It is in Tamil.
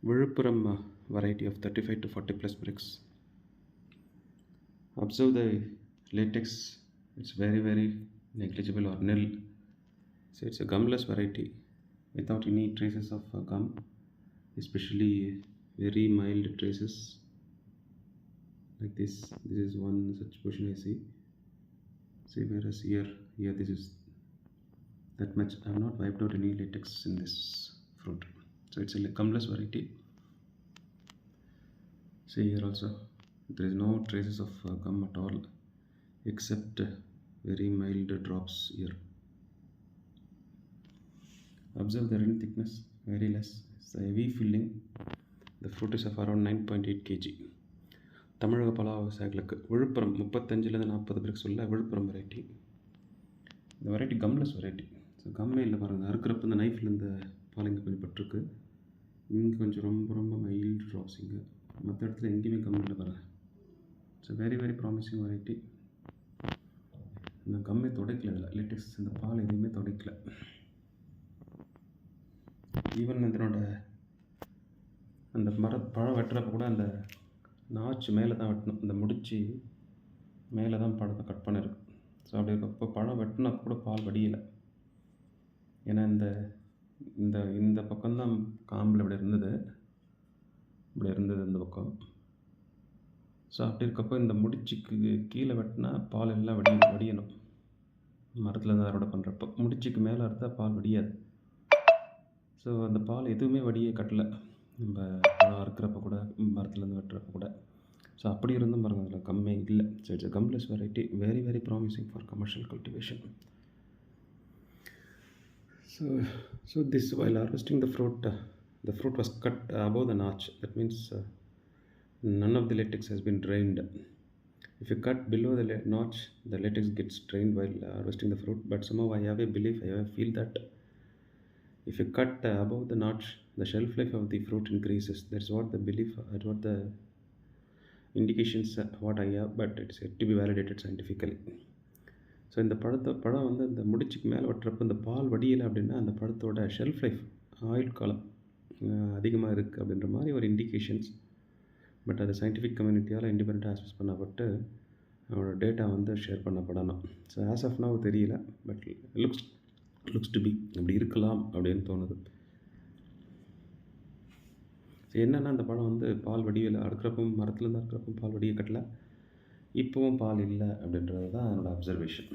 Viluppuram variety of 35 to 40 plus bricks. Observe the latex, it's very negligible or nil. So it's a gumless variety without any traces of gum, especially very mild traces like this. This is one such portion I see. See, whereas here this is that much. I have not wiped out any latex in this fruit, so it's a gumless variety. See here also, there is no traces of gum at all except very mild drops here. Observe the ring thickness, very less. It's a heavy filling. The fruit is of around 9.8 kg. தமிழக பழ விவசாயிகளுக்கு விழுப்புரம் 35 40 பிரிக்ஸ் உள்ள விழுப்புரம் வெரைட்டி. இந்த வெரைட்டி கம்லெஸ் வெரைட்டி. ஸோ கம்மே இல்லை பாருங்கள், அறுக்கிறப்ப இந்த நைஃபில் இந்த பால் கொஞ்சம் பட்டிருக்கு. இங்கே கொஞ்சம் ரொம்ப மைல்டு ட்ராப்ஸ். இங்கே மற்ற இடத்துல எங்கேயுமே கம் இல்லை பாருங்கள். So very promising variety. இந்த கம்மே துடைக்கல, இதில் லேட்டெக்ஸ் இந்த பால் எதுவுமே துடைக்கல. ஈவன் இதனோட அந்த பழம் வெட்டுறப்ப கூட அந்த நாச்சு மேலே தான் வெட்டணும், இந்த முடிச்சு மேலே தான் பழத்தை கட் பண்ணிருக்கு. ஸோ அப்படி இருக்கப்போ பழம் வெட்டினப்போ கூட பால் வடியலை. ஏன்னா இந்த இந்த பக்கம்தான் காம்பில் இப்படி இருந்தது இந்த பக்கம். ஸோ அப்படி இருக்கப்போ இந்த முடிச்சுக்கு கீழே வெட்டினா பால் எல்லாம் வடியணும். மரத்தில் இருந்து அறுவடை பண்ணுறப்போ முடிச்சுக்கு மேலே இருந்தால் பால் வடியாது. ஸோ அந்த பால் எதுவுமே வடியே கட்டலை நம்ம பழம் அறுக்கிறப்ப கூட, மரத்துலேருந்து வெட்டுறப்ப கூட. ஸோ அப்படி இருந்தும் பாருங்கள், அதில் கம்மே இல்லை. So it's a gumless variety, very promising for commercial cultivation. So this, while harvesting the fruit was cut above the notch. That means none of the latex has been drained. If you cut below the notch, the latex gets drained while harvesting the fruit. But somehow I have a belief, I have a feel that if you cut above the notch, the shelf life of the fruit increases. That's what the belief, that's what the indications what I have, but it's yet to be validated scientifically. So இந்த பழம் வந்து இந்த முடிச்சுக்கு மேலே வெட்டுறப்போ இந்த பால் வடியலை அப்படின்னா அந்த பழத்தோட ஷெல்ஃப் லைஃப், ஆயுள் காலம் அதிகமாக இருக்குது அப்படின்ற மாதிரி ஒரு இண்டிகேஷன்ஸ். பட் அது சயின்டிஃபிக் கம்யூனிட்டியால் இண்டிபெண்ட்டாக அசஸ் பண்ணப்பட்டு அவனோட டேட்டா வந்து ஷேர் பண்ணப்படணும். ஸோ ஆஸ் ஆஃப் நவ் தெரியல, பட் லுக்ஸ் டு பி அப்படி இருக்கலாம் அப்படின்னு தோணுது. என்னென்னா அந்த பழம் வந்து பால் வடிவில் அறுக்கிறப்பும், மரத்துலேருந்து அறுக்கிறப்பும் பால் வடிய கட்டலை, இப்போவும் பால் இல்லை அப்படின்றது தான் என்னோடய அப்சர்வேஷன்.